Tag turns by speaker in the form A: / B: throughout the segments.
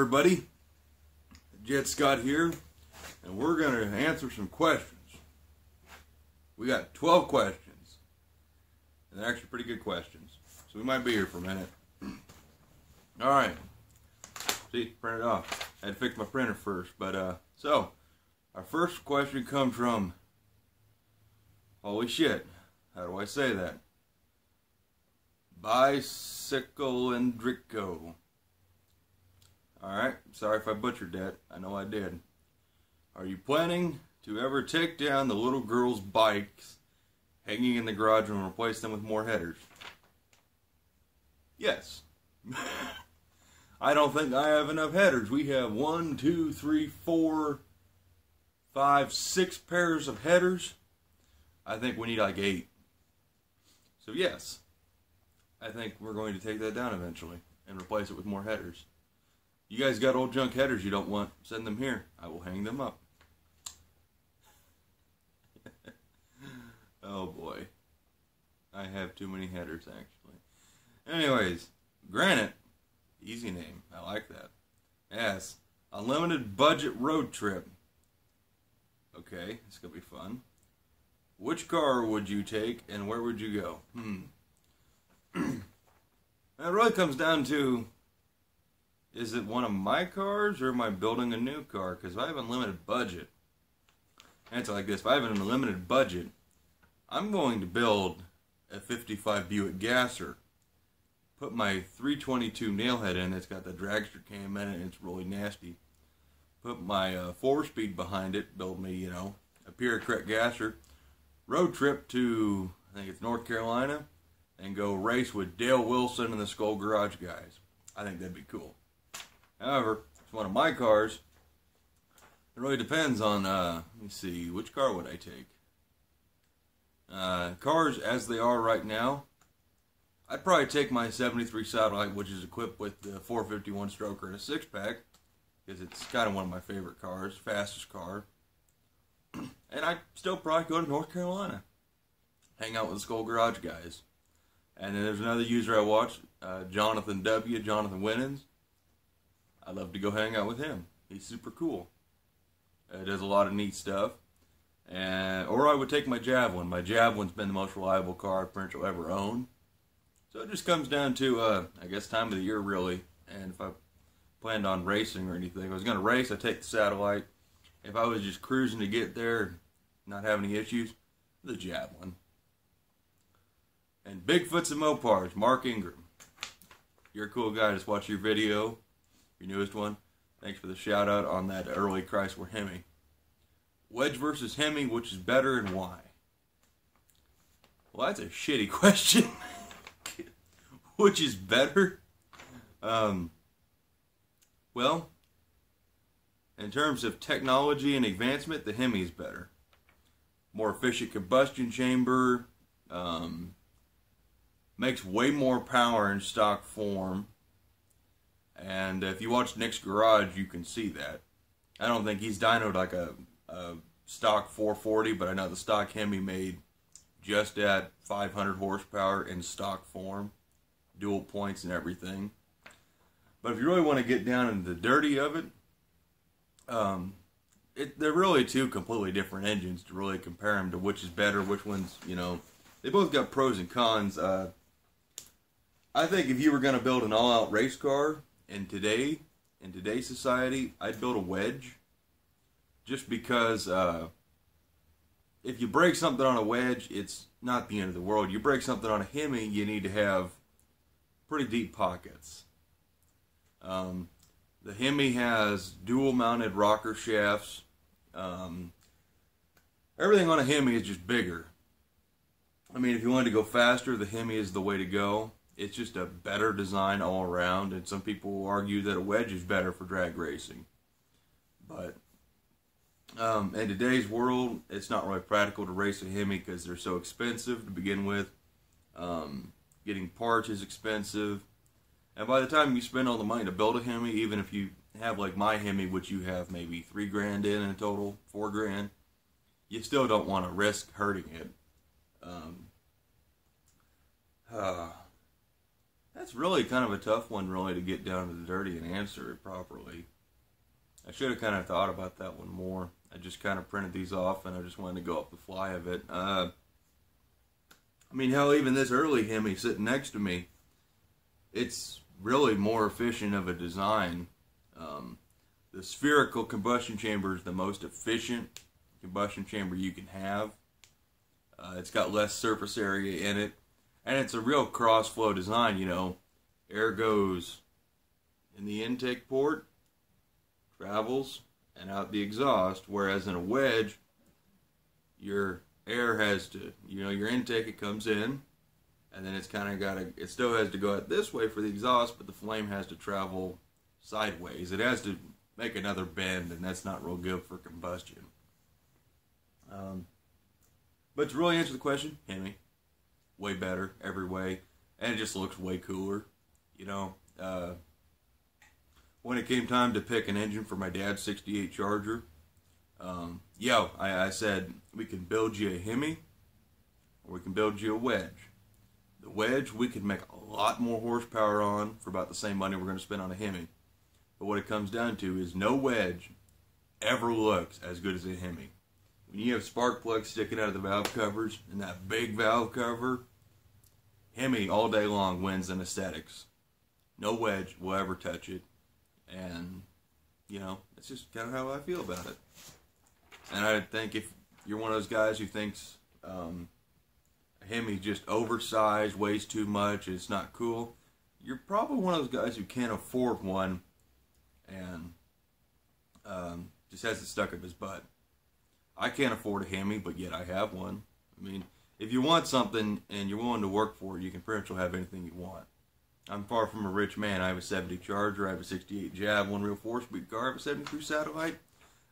A: everybody, Jet Scott here, and we're going to answer some questions. We got 12 questions, and they're actually pretty good questions, so we might be here for a minute. Alright, see, print it off. I had to fix my printer first, but so, our first question comes from, holy shit, how do I say that? Bicycle and Drico. Alright, sorry if I butchered that. I know I did. Are you planning to ever take down the little girls' bikes hanging in the garage and replace them with more headers? Yes. I don't think I have enough headers. We have 1, 2, 3, 4, 5, 6 pairs of headers. I think we need like 8. So yes, I think we're going to take that down eventually and replace it with more headers. You guys got old junk headers you don't want, send them here. I will hang them up. Oh boy. I have too many headers actually. Anyways, Granite, easy name, I like that. Yes, unlimited budget road trip. Okay, it's gonna be fun. Which car would you take and where would you go? That really comes down to, is it one of my cars or am I building a new car? Because if I have an unlimited budget, answer like this, if I have an unlimited budget, I'm going to build a 55 Buick Gasser. Put my 322 nailhead in, it's got the dragster cam in it, and it's really nasty. Put my 4-speed behind it, build me, you know, a pure correct Gasser. Road trip to, I think it's North Carolina, and go race with Dale Wilson and the Skull Garage guys. I think that'd be cool. However, it's one of my cars. It really depends on, let me see, which car would I take? Cars as they are right now, I'd probably take my 73 Satellite, which is equipped with the 451 stroker and a 6-pack, because it's kind of one of my favorite cars, fastest car. And I'd still probably go to North Carolina, hang out with the Skull Garage guys. And then there's another user I watch, Jonathan W., Jonathan Winnens. I'd love to go hang out with him. He's super cool. Does a lot of neat stuff. Or I would take my Javelin. My Javelin's been the most reliable car I've pretty much ever owned. So it just comes down to, I guess, time of the year, really. And if I planned on racing or anything, if I was going to race, I'd take the Satellite. If I was just cruising to get there, not having any issues, the Javelin. And Bigfoots and Mopars, Mark Ingram. You're a cool guy. Just watch your video, your newest one. Thanks for the shout out on that early Chrysler Hemi. Wedge versus Hemi, which is better and why? Well, that's a shitty question. Which is better? Well, in terms of technology and advancement, the Hemi is better. More efficient combustion chamber, makes way more power in stock form. And if you watch Nick's Garage, you can see that. I don't think he's dynoed like a stock 440, but I know the stock Hemi made just at 500 horsepower in stock form, dual points and everything. But if you really want to get down into the dirty of it, they're really two completely different engines to really compare them to which is better, which one's, you know, they both got pros and cons. I think if you were going to build an all-out race car in today's society, I'd build a Wedge. Just because if you break something on a Wedge, it's not the end of the world. You break something on a Hemi, you need to have pretty deep pockets. The Hemi has dual-mounted rocker shafts. Everything on a Hemi is just bigger. I mean, if you wanted to go faster, the Hemi is the way to go. It's just a better design all around, and some people will argue that a Wedge is better for drag racing. But in today's world, it's not really practical to race a Hemi because they're so expensive to begin with. Getting parts is expensive. And by the time you spend all the money to build a Hemi, even if you have like my Hemi, which you have maybe $3 grand in total, $4 grand, you still don't want to risk hurting it. That's It's really kind of a tough one, really, to get down to the dirty and answer it properly. I should have kind of thought about that one more. I just kind of printed these off, and I just wanted to go up the fly of it. I mean, hell, even this early Hemi sitting next to me, it's really more efficient of a design. The spherical combustion chamber is the most efficient combustion chamber you can have. It's got less surface area in it, and it's a real cross-flow design, you know. Air goes in the intake port, travels, and out the exhaust, whereas in a wedge, your air has to, you know, your intake, it comes in, and then it's kind of got to, it still has to go out this way for the exhaust, but the flame has to travel sideways. It has to make another bend, and that's not real good for combustion. But to really answer the question, Hemi, way better every way, and it just looks way cooler. You know, when it came time to pick an engine for my dad's 68 Charger, I said, we can build you a Hemi, or we can build you a wedge. The wedge, we could make a lot more horsepower on for about the same money we're going to spend on a Hemi. But what it comes down to is no wedge ever looks as good as a Hemi. When you have spark plugs sticking out of the valve covers, and that big valve cover, Hemi all day long wins in aesthetics. No wedge will ever touch it. And, you know, it's just kind of how I feel about it. And I think if you're one of those guys who thinks a Hemi just oversized, weighs too much, it's not cool, you're probably one of those guys who can't afford one and just has it stuck up his butt. I can't afford a Hemi, but yet I have one. I mean, if you want something and you're willing to work for it, you can pretty much have anything you want. I'm far from a rich man. I have a 70 Charger, I have a 68 Jab, one real 4-speed car, I have a 73 Satellite,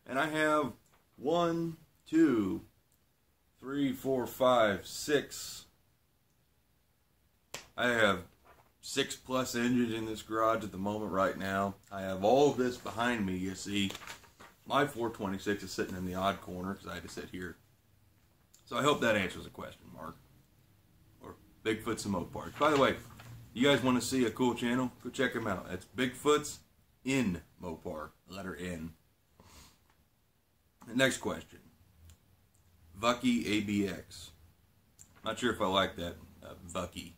A: and I have 1, 2, 3, 4, 5, 6. I have 6+ engines in this garage at the moment right now. I have all of this behind me, you see. My 426 is sitting in the odd corner because I had to sit here. So I hope that answers the question, Mark. Or Bigfoot's and Mopars. By the way, you guys want to see a cool channel? Go check him out. It's Bigfoot's in Mopar. Letter N. The next question. Vucky ABX. Not sure if I like that, Vucky.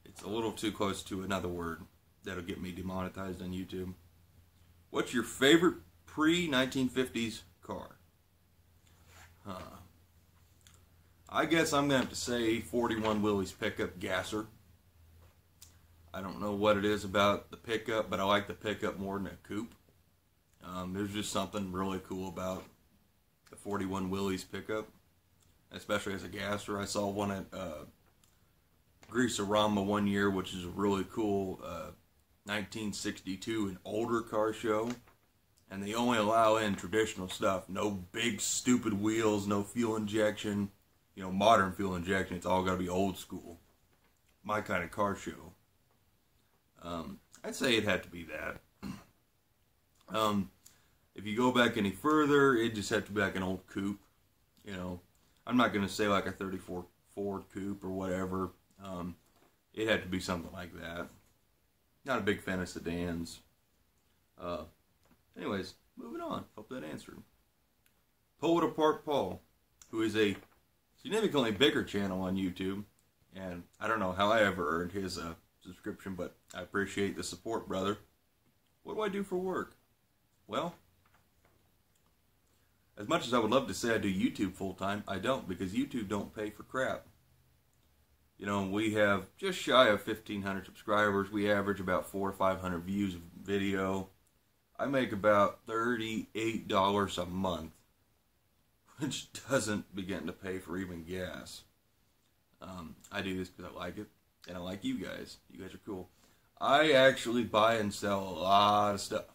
A: It's a little too close to another word that'll get me demonetized on YouTube. What's your favorite pre-1950s car? I guess I'm going to have to say 41 Willys pickup gasser. I don't know what it is about the pickup, but I like the pickup more than a coupe. There's just something really cool about the 41 Willys pickup, especially as a gasser. I saw one at Greaserama one year, which is a really cool 1962 and older car show. And they only allow in traditional stuff. No big stupid wheels, no fuel injection. You know, modern fuel injection. It's all got to be old school. My kind of car show. I'd say it'd have to be that. If you go back any further, it'd just have to be like an old coupe. You know, I'm not going to say like a 34 Ford coupe or whatever. It'd have to be something like that. Not a big fan of sedans. Anyways, moving on. Hope that answered. Pull It Apart Paul, who is a significantly bigger channel on YouTube, and I don't know how I ever earned his subscription, but I appreciate the support, brother. What do I do for work? Well, as much as I would love to say I do YouTube full-time, I don't, because YouTube don't pay for crap. You know, we have just shy of 1,500 subscribers. We average about 400 to 500 views of video. I make about $38 a month, which doesn't begin to pay for even gas. I do this because I like it, and I like you guys. You guys are cool. I actually buy and sell a lot of stuff.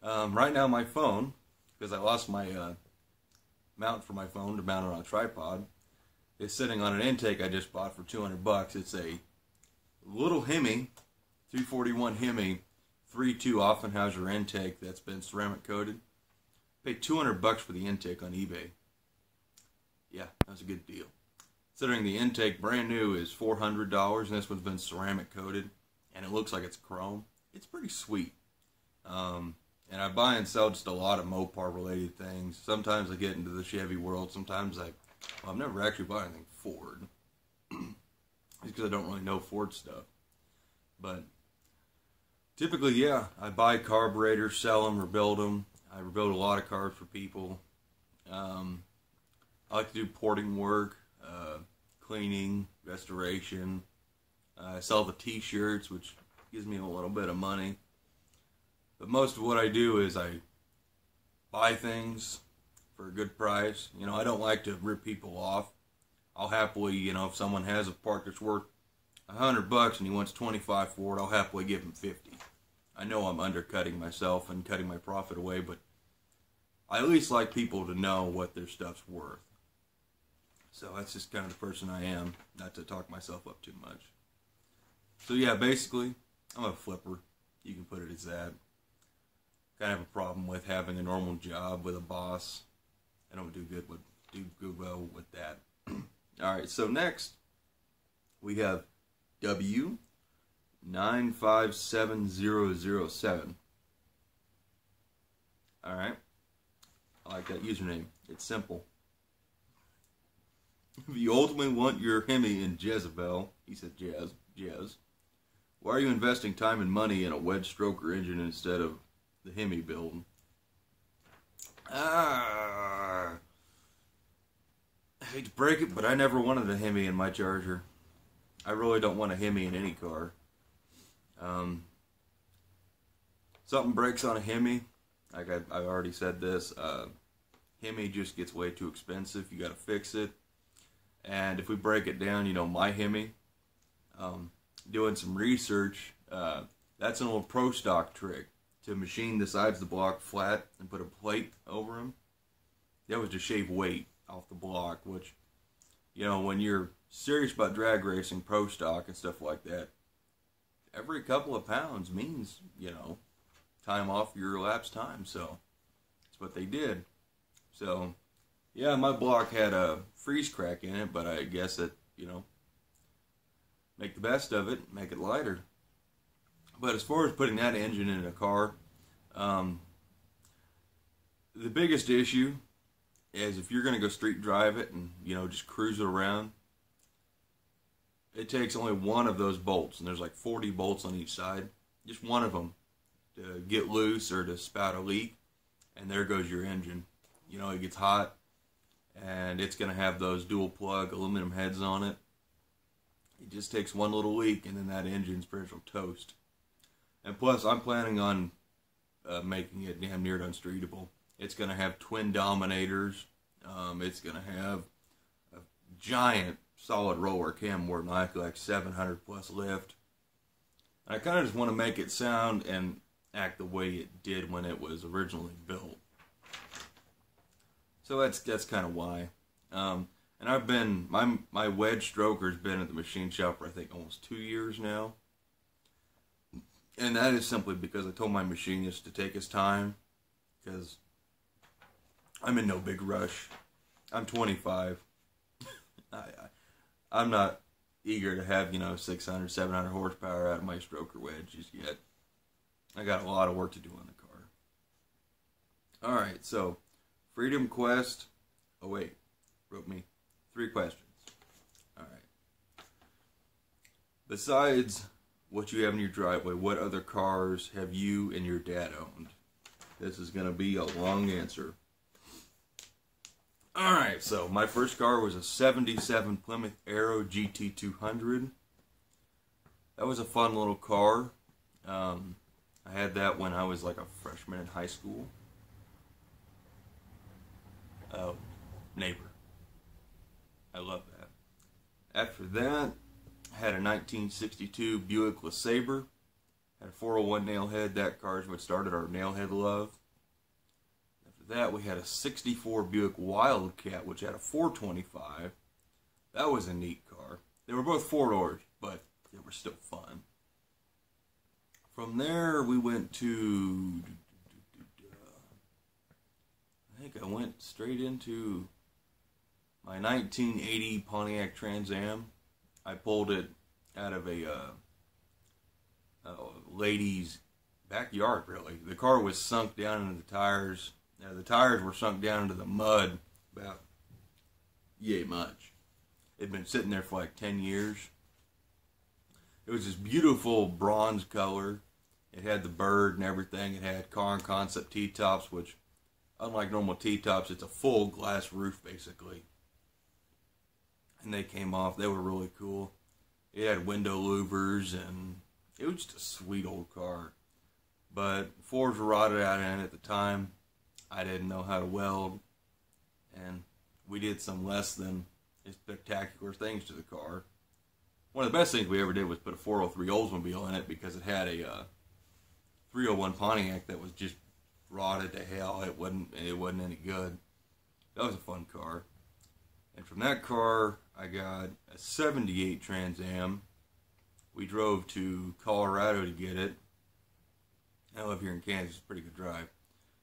A: Right now, my phone, because I lost my mount for my phone to mount it on a tripod, is sitting on an intake I just bought for $200. It's a little Hemi, 341 Hemi, 3.2 Offenhauser intake that's been ceramic coated. Paid $200 for the intake on eBay. Yeah, that was a good deal. Considering the intake brand new is $400, and this one's been ceramic coated, and it looks like it's chrome. It's pretty sweet. And I buy and sell just a lot of Mopar related things. Sometimes I get into the Chevy world. Sometimes I've never actually bought anything Ford. It's because I don't really know Ford stuff. But typically, yeah, I buy carburetors, sell them, rebuild them. I rebuild a lot of cars for people. I like to do porting work, cleaning, restoration. I sell the t-shirts, which gives me a little bit of money. But most of what I do is I buy things for a good price. You know, I don't like to rip people off. I'll happily, you know, if someone has a part that's worth $100 and he wants $25 for it, I'll happily give him $50. I know I'm undercutting myself and cutting my profit away, but I at least like people to know what their stuff's worth. So that's just kind of the person I am, not to talk myself up too much. So yeah, basically, I'm a flipper. You can put it as that. Kind of have a problem with having a normal job with a boss. I don't do well with that. All right, so next we have W957007. All right, I like that username. It's simple. If you ultimately want your Hemi in Jezebel, he said Jez, why are you investing time and money in a wedge stroker engine instead of the Hemi build? I hate to break it, but I never wanted a Hemi in my Charger. I really don't want a Hemi in any car. Something breaks on a Hemi, like I already said this, Hemi just gets way too expensive. You got to fix it. And if we break it down, you know, my Hemi, doing some research, that's an old Pro Stock trick. To machine the sides of the block flat and put a plate over them. That was to shave weight off the block, which, you know, when you're serious about drag racing, Pro Stock and stuff like that, every couple of pounds means, you know, time off your elapsed time. So that's what they did. So yeah, my block had a freeze crack in it, but I guess that, you know, make the best of it, make it lighter. But as far as putting that engine in a car, the biggest issue is if you're going to go street drive it and, you know, just cruise it around, it takes only one of those bolts, and there's like 40 bolts on each side, just one of them to get loose or to spout a leak, and there goes your engine. You know, it gets hot, and it's going to have those dual plug aluminum heads on it. It just takes one little leak, and then that engine's pretty much toast. And plus, I'm planning on making it damn near unstreetable. It's going to have twin dominators. It's going to have a giant solid roller cam, more than likely like 700 plus lift. And I kind of just want to make it sound and act the way it did when it was originally built. So that's kind of why. And I've been, my wedge stroker's been at the machine shop for I think almost 2 years now. And that is simply because I told my machinist to take his time, because I'm in no big rush. I'm 25. I'm not eager to have, you know, 600, 700 horsepower out of my stroker wedge just yet. I got a lot of work to do on the car. Alright, so Freedom Quest. Oh wait, wrote me 3 questions. Alright. Besides what you have in your driveway, what other cars have you and your dad owned? This is going to be a long answer. Alright, so my first car was a 77 Plymouth Arrow GT200. That was a fun little car. I had that when I was like a freshman in high school. Oh, neighbor. I love that. After that, I had a 1962 Buick LeSabre. Had a 401 nailhead. That car is what started our nailhead love. After that, we had a 64 Buick Wildcat, which had a 425. That was a neat car. They were both 4-doors, but they were still fun. From there, we went to... I think I went straight into my 1980 Pontiac Trans Am. I pulled it out of a lady's backyard, really. The car was sunk down into the tires. The tires were sunk down into the mud about yay much. It'd been sitting there for like 10 years. It was this beautiful bronze color. It had the bird and everything. It had car and concept T-tops, which, unlike normal T-tops, it's a full glass roof, basically. And they came off. They were really cool. It had window louvers, and it was just a sweet old car. But floors were rotted out in it at the time. I didn't know how to weld, and we did some less than spectacular things to the car. One of the best things we ever did was put a 403 Oldsmobile in it, because it had a 301 Pontiac that was just rotted to hell. It wasn't any good. That was a fun car. And from that car, I got a 78 Trans Am. We drove to Colorado to get it. I live here in Kansas. It's a pretty good drive.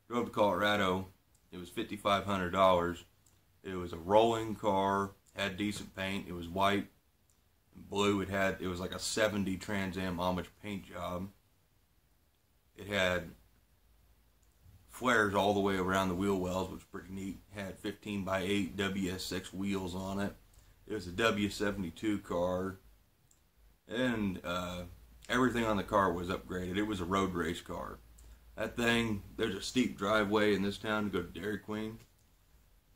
A: Drove to Colorado. It was $5,500. It was a rolling car. Had decent paint. It was white and blue. It was like a 70 Trans Am Amish paint job. It had flares all the way around the wheel wells, which was pretty neat. It had 15x8 WS6 wheels on it. It was a W72 car. And everything on the car was upgraded. It was a road race car. That thing, there's a steep driveway in this town to go to Dairy Queen.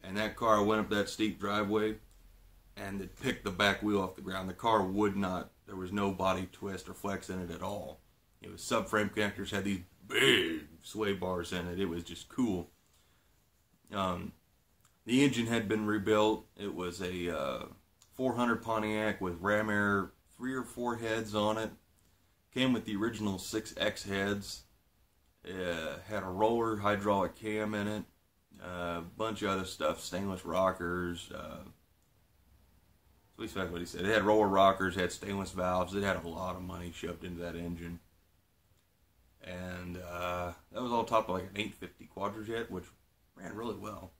A: And that car went up that steep driveway, and it picked the back wheel off the ground. The car would not, there was no body twist or flex in it at all. It was subframe connectors, had these big sway bars in it. It was just cool. The engine had been rebuilt. It was a 400 Pontiac with ram air 3 or 4 heads on it. Came with the original 6X heads. Had a roller hydraulic cam in it. A bunch of other stuff. Stainless rockers. At least that's what he said. It had roller rockers. Had stainless valves. It had a lot of money shoved into that engine. And that was all topped with like an 850 Quadrajet, which ran really well.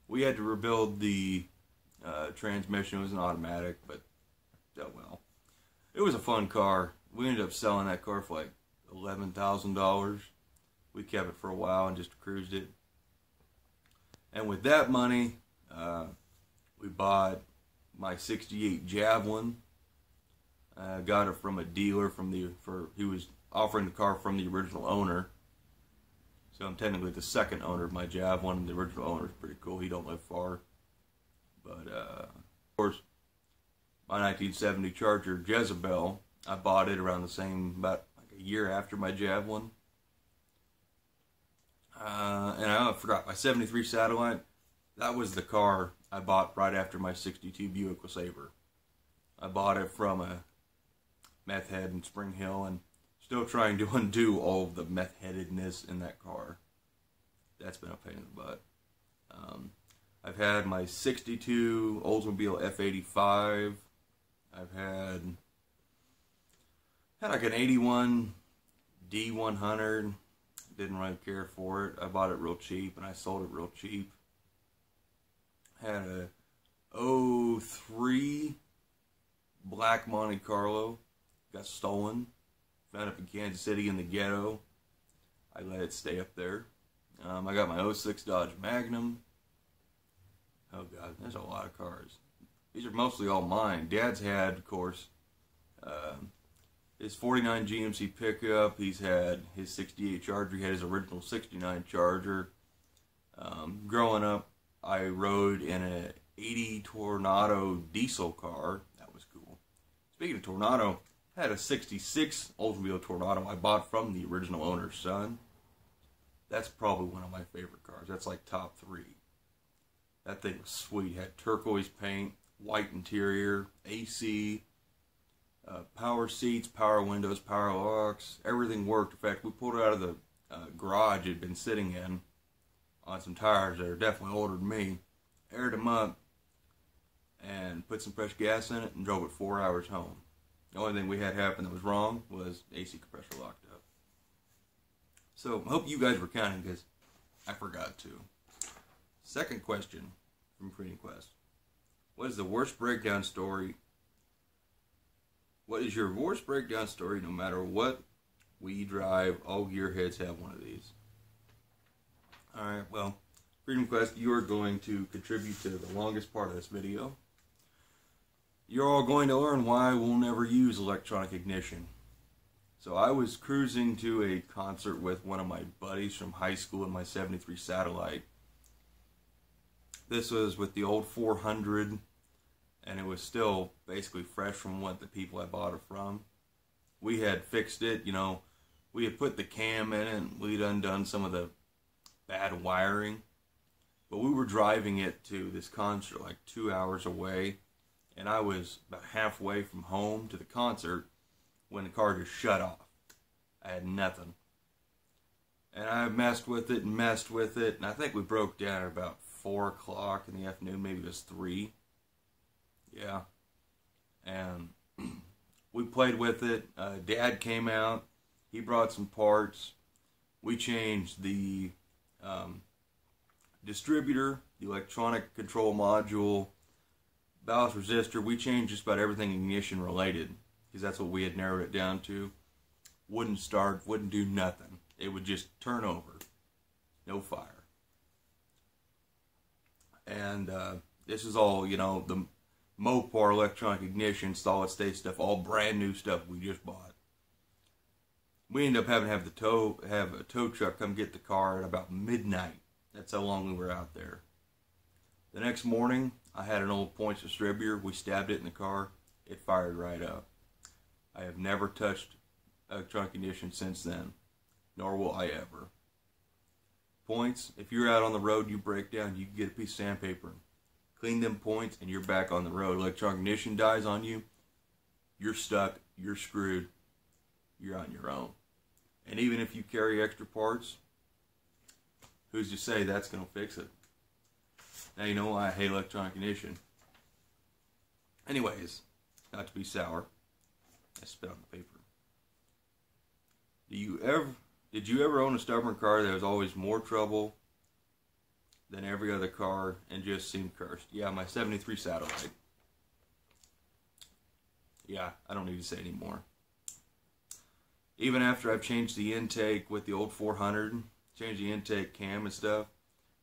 A: We had to rebuild the transmission. It was an automatic, but dealt well. It was a fun car. We ended up selling that car for like $11,000. We kept it for a while and just cruised it. And with that money, we bought my '68 Javelin. Got it from a dealer he was offering the car from the original owner. So I'm technically the second owner of my Javelin. The original owner is pretty cool. He don't live far. But of course, my 1970 Charger Jezebel, I bought it around the same, about like a year after my Javelin. And I forgot, my 73 Satellite, that was the car I bought right after my 62 Buick LeSabre. I bought it from a meth head in Spring Hill, and still trying to undo all of the meth headedness in that car. That's been a pain in the butt. I've had my 62 Oldsmobile F85. I've had like an 81 D100. Didn't really care for it. I bought it real cheap, and I sold it real cheap. Had a 03 black Monte Carlo. Got stolen. Found up in Kansas City in the ghetto. I let it stay up there. I got my 06 Dodge Magnum. Oh God, there's a lot of cars. These are mostly all mine. Dad's had, of course, his 49 GMC pickup. He's had his 68 Charger. He had his original 69 Charger. Growing up, I rode in an 80 Tornado diesel car. That was cool. Speaking of Tornado, I had a 66 Oldsmobile Tornado I bought from the original owner's son. That's probably one of my favorite cars. That's like top 3. That thing was sweet. Had turquoise paint, white interior, AC, power seats, power windows, power locks. Everything worked. In fact, we pulled it out of the garage it had been sitting in on some tires that are definitely older than me. Aired them up and put some fresh gas in it and drove it 4 hours home. The only thing we had happen that was wrong was AC compressor locked up. So I hope you guys were counting, because I forgot to. Second question from Creating Quest. What is the worst breakdown story? What is your worst breakdown story no matter what we drive? All gearheads have one of these. Alright, well, Freedom Quest, you are going to contribute to the longest part of this video. You're all going to learn why we'll never use electronic ignition. So I was cruising to a concert with one of my buddies from high school in my 73 Satellite. This was with the old 400, and it was still basically fresh from what the people I bought it from. We had fixed it, you know, we had put the cam in it, and we'd undone some of the bad wiring. But we were driving it to this concert like 2 hours away, and I was about halfway from home to the concert when the car just shut off. I had nothing. And I messed with it, and I think we broke down at about 4 o'clock in the afternoon, maybe it was 3. Yeah. And we played with it. Dad came out. He brought some parts. We changed the distributor, the electronic control module, ballast resistor. We changed just about everything ignition related, because that's what we had narrowed it down to. Wouldn't start, wouldn't do nothing. It would just turn over. No fire. And this is all, you know, the Mopar electronic ignition, solid state stuff, all brand new stuff we just bought. We ended up having to have a tow truck come get the car at about midnight. That's how long we were out there. The next morning, I had an old points distributor. We stabbed it in the car. It fired right up. I have never touched electronic ignition since then, nor will I ever. Points, if you're out on the road, you break down, you can get a piece of sandpaper, clean them points, and you're back on the road. Electronic ignition dies on you, you're stuck, you're screwed, you're on your own. And even if you carry extra parts, who's to say that's going to fix it? Now you know why I hate electronic ignition. Anyways, not to be sour, I spit on the paper. Did you ever own a stubborn car that was always more trouble than every other car and just seemed cursed? Yeah, my 73 Satellite. Yeah, I don't need to say anymore. Even after I've changed the intake with the old 400, changed the intake cam and stuff,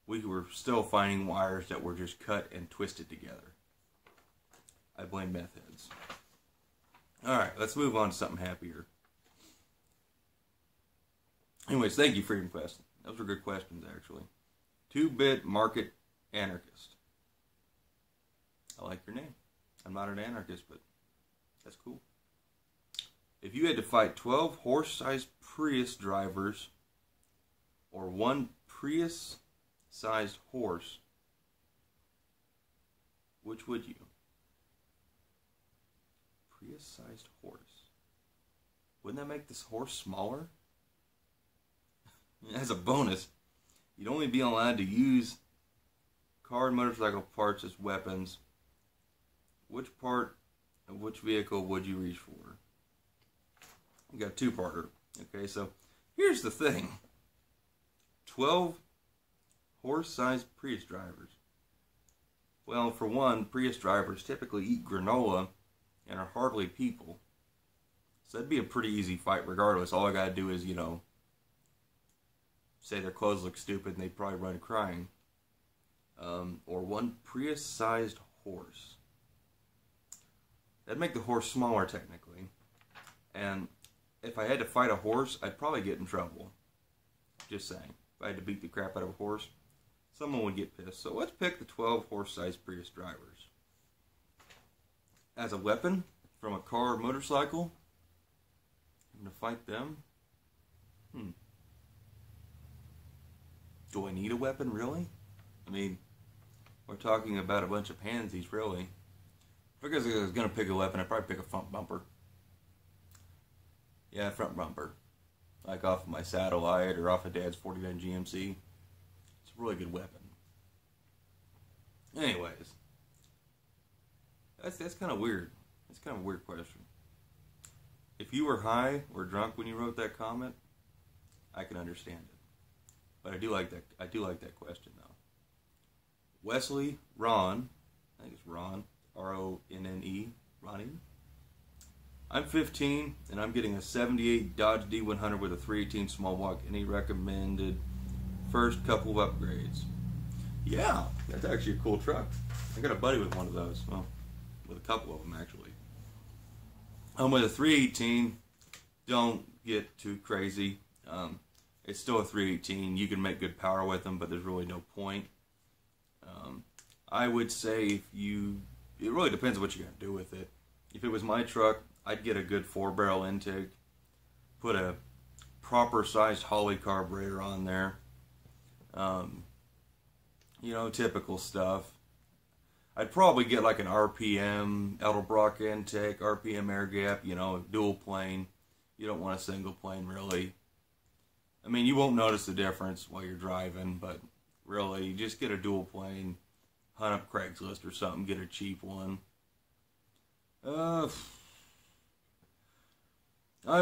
A: we were still finding wires that were just cut and twisted together. I blame meth heads. Alright, let's move on to something happier. Anyways, thank you, Freedom Quest. Those were good questions, actually. 2-bit market anarchist. I like your name. I'm not an anarchist, but that's cool. If you had to fight 12 horse-sized Prius drivers or one Prius-sized horse, which would you? Prius-sized horse. Wouldn't that make this horse smaller? As a bonus, you'd only be allowed to use car and motorcycle parts as weapons. Which part of which vehicle would you reach for? We got a two-parter. Okay, so here's the thing. 12 horse-sized Prius drivers. Well, for one, Prius drivers typically eat granola and are hardly people. So that'd be a pretty easy fight regardless. All I gotta do is, you know, say their clothes look stupid and they'd probably run crying. Or one Prius-sized horse. That'd make the horse smaller technically. And if I had to fight a horse, I'd probably get in trouble. Just saying. If I had to beat the crap out of a horse, someone would get pissed. So let's pick the 12 horse-sized Prius drivers. As a weapon from a car or motorcycle, I'm going to fight them. Do I need a weapon, really? I mean, we're talking about a bunch of pansies, really. If I was going to pick a weapon, I'd probably pick a front bumper. Yeah, front bumper. Like off of my Satellite or off of Dad's 49 GMC. It's a really good weapon. Anyways. That's kind of weird. That's kind of a weird question. If you were high or drunk when you wrote that comment, I can understand it. But I do like that question though. Wesley Ron, I think it's Ron, R-O-N-N-E, Ronnie. I'm 15, and I'm getting a 78 Dodge D100 with a 318 small block. Any recommended first couple of upgrades? Yeah, that's actually a cool truck. I got a buddy with one of those. Well, with a couple of them, actually. With a 318, don't get too crazy. It's still a 318. You can make good power with them, but there's really no point. I would say it really depends on what you're going to do with it. If it was my truck, I'd get a good 4-barrel intake, put a proper sized Holley carburetor on there. You know, typical stuff. I'd probably get like an RPM Edelbrock intake, RPM air gap, you know, dual plane. You don't want a single plane, really. I mean, you won't notice the difference while you're driving, but really, just get a dual plane, hunt up Craigslist or something, get a cheap one. I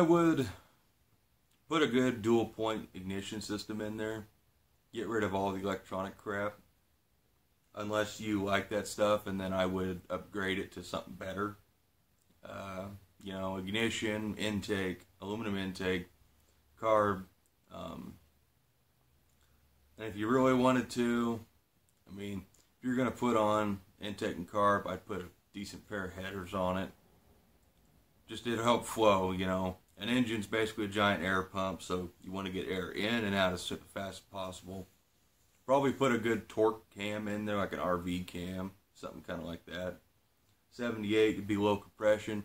A: would put a good dual point ignition system in there. Get rid of all the electronic crap. Unless you like that stuff, and then I would upgrade it to something better. You know, ignition, intake, aluminum intake, carb. And if you really wanted to, I mean, if you're going to put on intake and carb, I'd put a decent pair of headers on it. Just to help flow, you know. An engine's basically a giant air pump, so you want to get air in and out as fast as possible. Probably put a good torque cam in there, like an RV cam, something kind of like that. 78 would be low compression.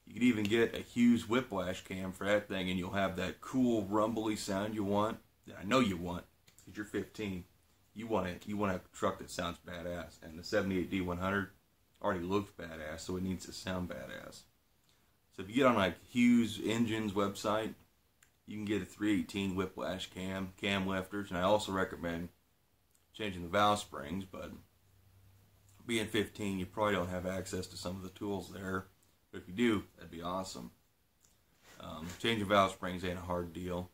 A: You could even get a Hughes whiplash cam for that thing, and you'll have that cool rumbly sound you want. That I know you want, because you're 15. You want a truck that sounds badass, and the 78 D100 already looks badass, so it needs to sound badass. So if you get on like Hughes Engines website, you can get a 318 whiplash cam lifters, and I also recommend changing the valve springs, but being 15, you probably don't have access to some of the tools there. But if you do, that'd be awesome. Changing valve springs ain't a hard deal.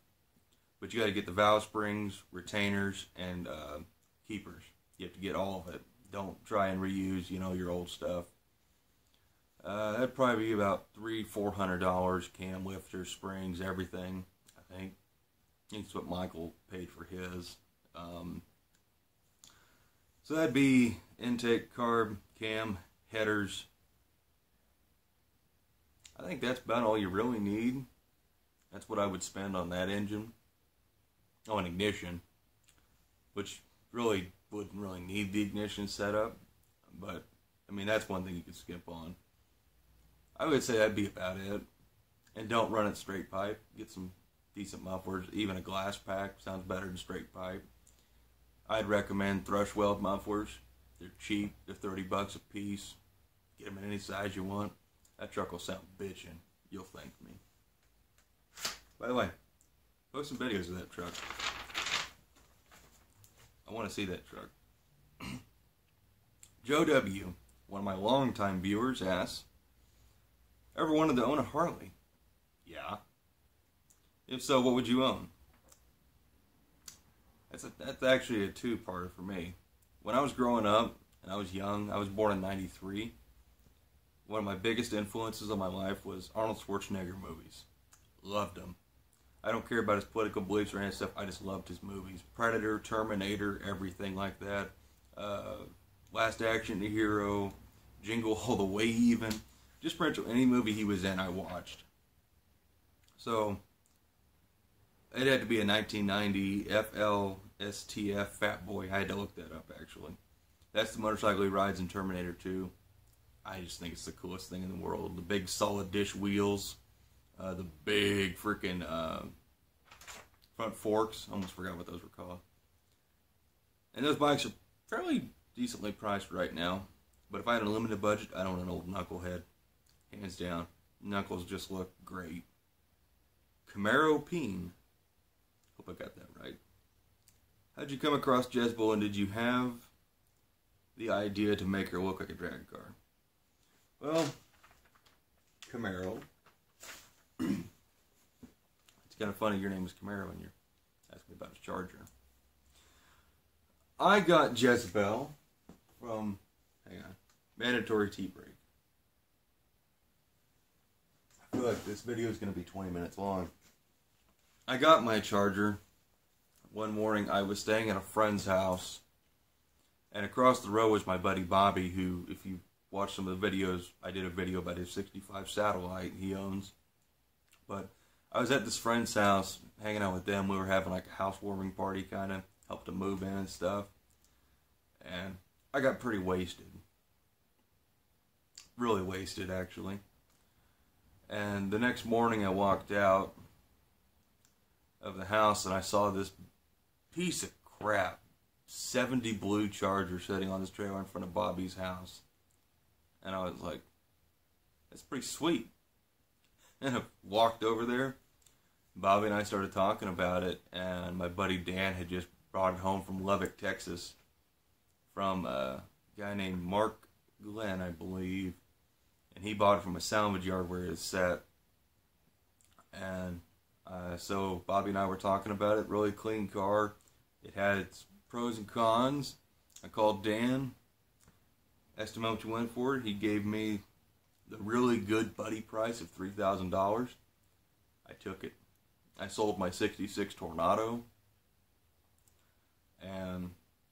A: But you got to get the valve springs, retainers, and keepers. You have to get all of it. Don't try and reuse, you know, your old stuff. That'd probably be about $300-400, cam lifters, springs, everything, I think. I think that's what Michael paid for his. So that'd be intake, carb, cam, headers. I think that's about all you really need. That's what I would spend on that engine. Oh, and ignition, which really wouldn't really need the ignition setup. But, I mean, that's one thing you could skip on. I would say that'd be about it. And don't run it straight pipe. Get some decent mufflers. Even a glass pack sounds better than straight pipe. I'd recommend thrush weld mufflers. They're cheap. They're $30 a piece. Get them in any size you want. That truck will sound bitchin'. You'll thank me. By the way, post some videos of that truck. I want to see that truck. Joe W., one of my longtime viewers, asks, ever wanted to own a Harley? Yeah. If so, what would you own? That's actually a two-parter for me. When I was growing up, and I was young, I was born in '93. One of my biggest influences on my life was Arnold Schwarzenegger movies. Loved them. I don't care about his political beliefs or any stuff. I just loved his movies. Predator, Terminator, everything like that. Last Action Hero, Jingle All the Way even. Just pretty much any movie he was in, I watched. So, it had to be a 1990 FLSTF Fat Boy. I had to look that up, actually. That's the motorcycle he rides in Terminator 2. I just think it's the coolest thing in the world. The big solid dish wheels. The big freaking front forks. Almost forgot what those were called. And those bikes are fairly decently priced right now. But if I had a limited budget, I'd own an old knucklehead. Hands down. Knuckles just look great. Camaro Peen. Hope I got that right. How'd you come across Jezebel, and did you have the idea to make her look like a drag car? Well, Camaro. It's kind of funny your name is Camaro and you're asking me about his Charger. I got Jezebel from, hang on, Mandatory tea break. I feel like this video is going to be 20 minutes long. I got my charger. One morning I was staying at a friend's house, and across the road was my buddy Bobby, who, if you watch some of the videos, I did a video about his 65 satellite he owns. But I was at this friend's house, hanging out with them. We were having like a housewarming party, kind of. Helped them move in and stuff. And I got pretty wasted. Really wasted, actually. And the next morning I walked out of the house and I saw this piece of crap 70 blue Charger sitting on this trailer in front of Bobby's house. And I was like, that's pretty sweet. And I walked over there. Bobby and I started talking about it, and my buddy Dan had just brought it home from Lubbock, Texas, from a guy named Mark Glenn, I believe. And he bought it from a salvage yard where it's set. And so Bobby and I were talking about it. Really clean car. It had its pros and cons. I called Dan, asked him how much he went for it. He gave me the really good buddy price of $3,000. I took it. I sold my 66 Tornado, and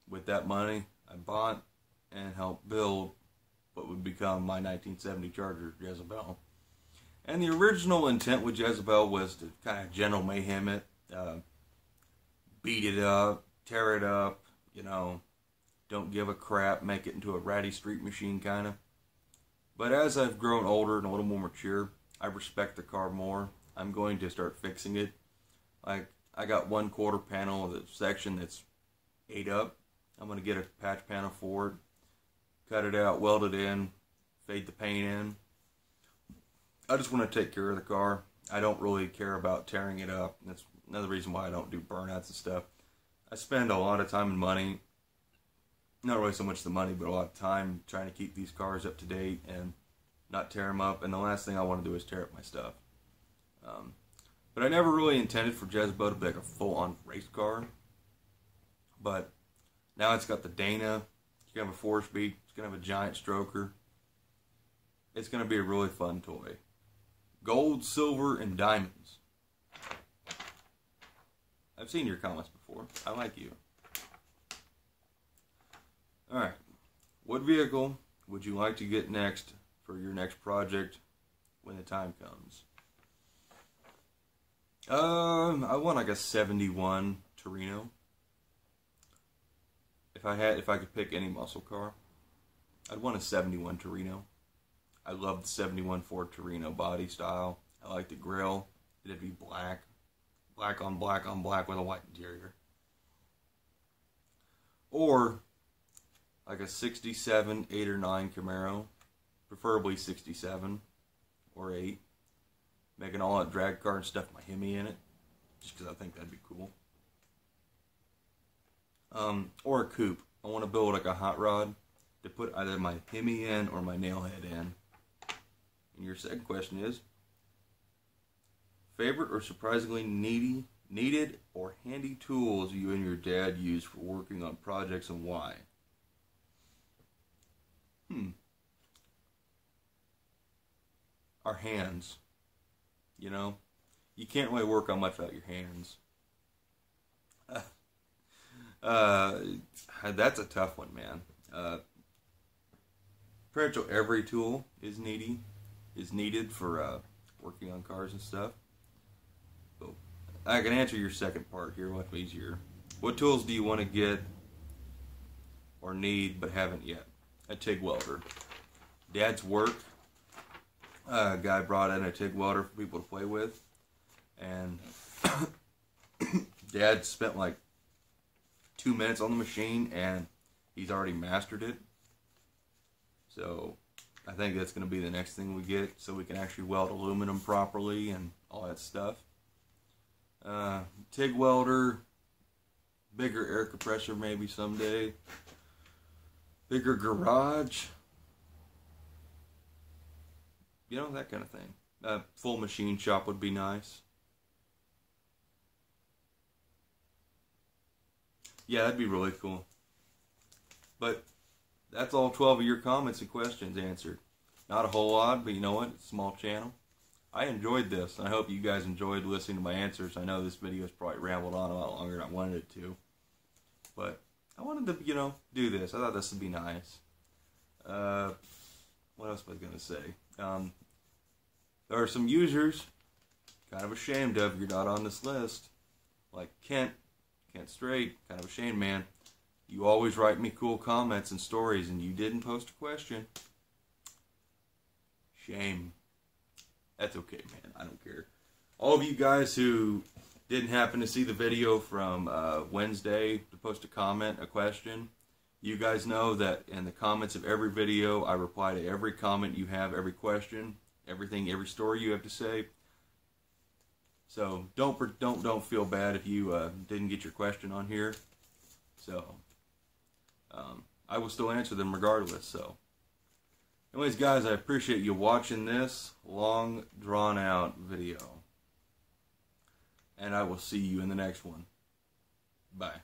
A: with that money I bought and helped build what would become my 1970 Charger Jezebel. And the original intent with Jezebel was to kind of gentle mayhem it, beat it up, tear it up, you know, don't give a crap, make it into a ratty street machine kind of. But as I've grown older and a little more mature, I respect the car more. I'm going to start fixing it. Like, I got 1/4 panel of the section that's ate up. I'm going to get a patch panel for it, cut it out, weld it in, fade the paint in. I just want to take care of the car. I don't really care about tearing it up. That's another reason why I don't do burnouts and stuff. I spend a lot of time and money, not really so much the money, but a lot of time trying to keep these cars up to date and not tear them up. And the last thing I want to do is tear up my stuff. But I never really intended for Jezebel to be like a full-on race car. But now it's got the Dana. It's going to have a 4-speed. It's going to have a giant stroker. It's going to be a really fun toy. Gold, silver, and diamonds. I've seen your comments before. I like you. Alright. What vehicle would you like to get next for your next project when the time comes? I want like a 71 Torino. If I could pick any muscle car, I'd want a 71 Torino. I love the 71 Ford Torino body style. I like the grille. It'd be black. Black on black on black with a white interior. Or like a 67, 8 or 9 Camaro. Preferably 67 or 8. Make an all-out drag car and stuff my Hemi in it. Just because I think that'd be cool. Or a coupe. I want to build like a hot rod to put either my Hemi in or my nailhead in. And your second question is, favorite or surprisingly needed or handy tools you and your dad use for working on projects and why? Our hands. You know? You can't really work on much without your hands. That's a tough one, man. Pretty much every tool is needed for working on cars and stuff. So I can answer your second part here much easier. What tools do you want to get or need but haven't yet? A TIG welder. Dad's work. A guy brought in a TIG welder for people to play with, and Dad spent like 2 minutes on the machine and he's already mastered it. So I think that's going to be the next thing we get, so we can actually weld aluminum properly and all that stuff. TIG welder, bigger air compressor maybe someday, bigger garage, you know, that kind of thing. Full machine shop would be nice. Yeah, that'd be really cool. But that's all 12 of your comments and questions answered. Not a whole lot, but you know what? It's a small channel. I enjoyed this, and I hope you guys enjoyed listening to my answers. I know this video has probably rambled on a lot longer than I wanted it to. But I wanted to, do this. I thought this would be nice. What else was I going to say? There are some users kind of ashamed of you're not on this list. Like Kent Straight, kind of ashamed, man. You always write me cool comments and stories, and you didn't post a question. Shame. That's okay, man. I don't care. All of you guys who didn't happen to see the video from Wednesday to post a comment, a question, you guys know that in the comments of every video, I reply to every comment you have, every question, everything, every story you have to say. So don't feel bad if you didn't get your question on here. So I will still answer them regardless. So. Anyways, guys, I appreciate you watching this long, drawn-out video. And I will see you in the next one. Bye.